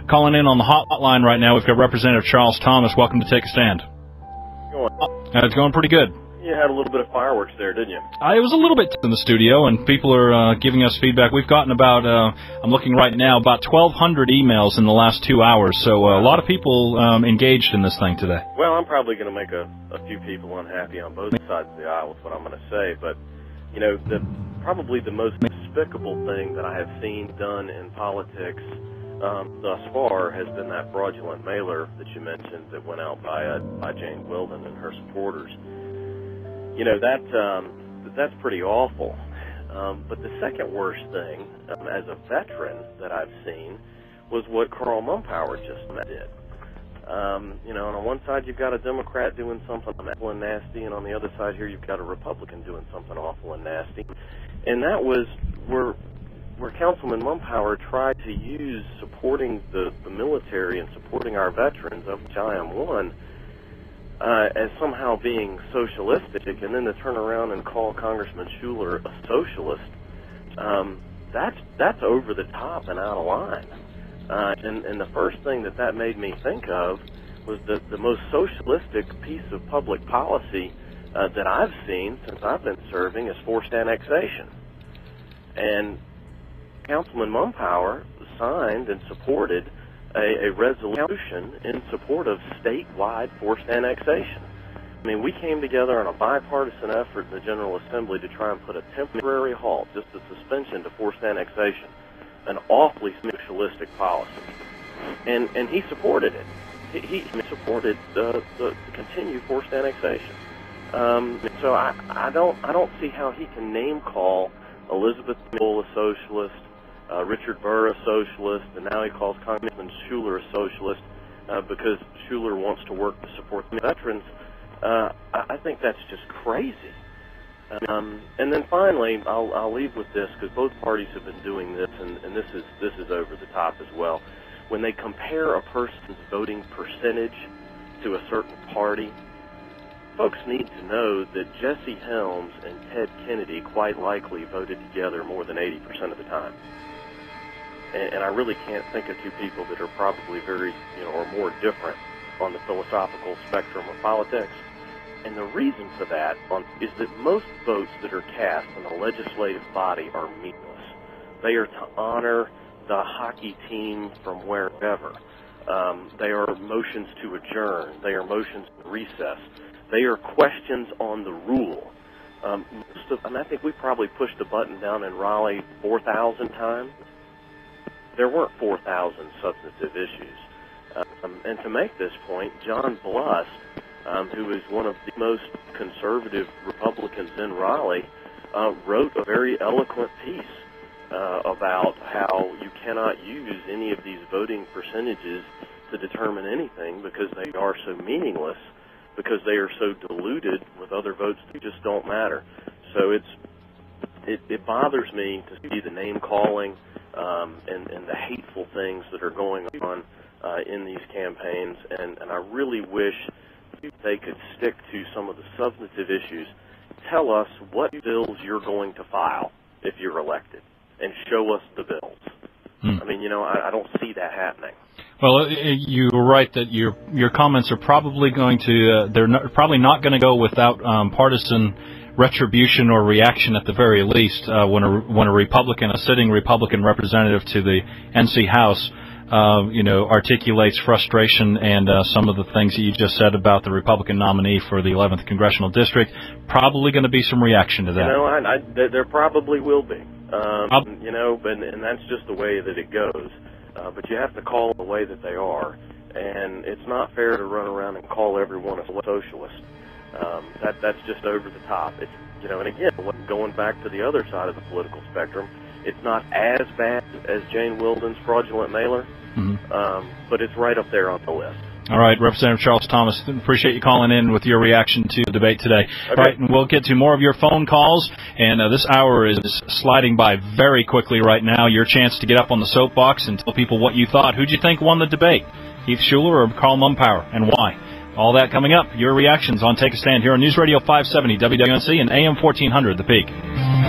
Calling in on the hotline right now, we've got Representative Charles Thomas. Welcome to Take a Stand. It's going pretty good. You had a little bit of fireworks there, didn't you? It was a little bit in the studio, and people are giving us feedback. We've gotten about, I'm looking right now, about 1,200 emails in the last 2 hours, so a lot of people engaged in this thing today. Well, I'm probably going to make a few people unhappy on both sides of the aisle with what I'm going to say, but, you know, probably the most despicable thing that I have seen done in politics thus far has been that fraudulent mailer that you mentioned that went out by Jane Wilden and her supporters. You know, that's pretty awful. But the second worst thing, as a veteran that I've seen, was what CarlMumpower just did. You know, and on one side you've got a Democrat doing something awful and nasty, and on the other side here you've got a Republican doing something awful and nasty. And that was where Councilman Mumpower tried to use supporting the military and supporting our veterans, of which I am one, as somehow being socialistic, and then to turn around and call Congressman Shuler a socialist, that's over the top and out of line. And the first thing that made me think of was the most socialistic piece of public policy that I've seen since I've been serving is forced annexation. And Councilman Mumpower signed and supported a resolution in support of statewide forced annexation. I mean, we came together on a bipartisan effort in the General Assembly to try and put a temporary halt, just a suspension to forced annexation, an awfully socialistic policy. And he supported it. He supported the continued forced annexation. So I don't see how he can name call Elizabeth Bull a socialist, Richard Burr a socialist, and now he calls Congressman Shuler a socialist because Shuler wants to work to support the veterans. I think that's just crazy. And then finally, I'll leave with this because both parties have been doing this, and this is over the top as well. When they compare a person's voting percentage to a certain party, folks need to know that Jesse Helms and Ted Kennedy quite likely voted together more than 80% of the time. And I really can't think of two people that are probably very, or more different on the philosophical spectrum of politics. And the reason for that is that most votes that are cast in the legislative body are meaningless. They are to honor the hockey team from wherever. They are motions to adjourn. They are motions to recess. They are questions on the rule. I think we probably pushed the button down in Raleigh 4,000 times. There weren't 4,000 substantive issues. And to make this point, John Blust, who is one of the most conservative Republicans in Raleigh, wrote a very eloquent piece about how you cannot use any of these voting percentages to determine anything because they are so meaningless, because they are so diluted with other votes that just don't matter. So it bothers me to see the name calling and the hateful things that are going on in these campaigns, and I really wish they could stick to some of the substantive issues. Tell us what bills you're going to file if you're elected, and show us the bills. I mean, I don't see that happening. Well, you were right that your comments are probably going to probably not going to go without partisan retribution or reaction at the very least when a sitting Republican representative to the NC House articulates frustration and some of the things that you just said about the Republican nominee for the 11th Congressional District. Probably going to be some reaction to that. There probably will be. And that's just the way that it goes. But you have to call them the way that they are. And it's not fair to run around and call everyone a socialist. That's just over the top. It's, and again, going back to the other side of the political spectrum, it's not as bad as Jane Wilden's fraudulent mailer, but it's right up there on the list. All right, Representative Charles Thomas, appreciate you calling in with your reaction to the debate today. Okay. All right, and we'll get to more of your phone calls, and this hour is sliding by very quickly right now. Your chance to get up on the soapbox and tell people what you thought. Who'd you think won the debate, Heath Shuler or CarlMumpower, and why? All that coming up. Your reactions on Take a Stand here on News Radio 570 WWNC and AM 1400, The Peak.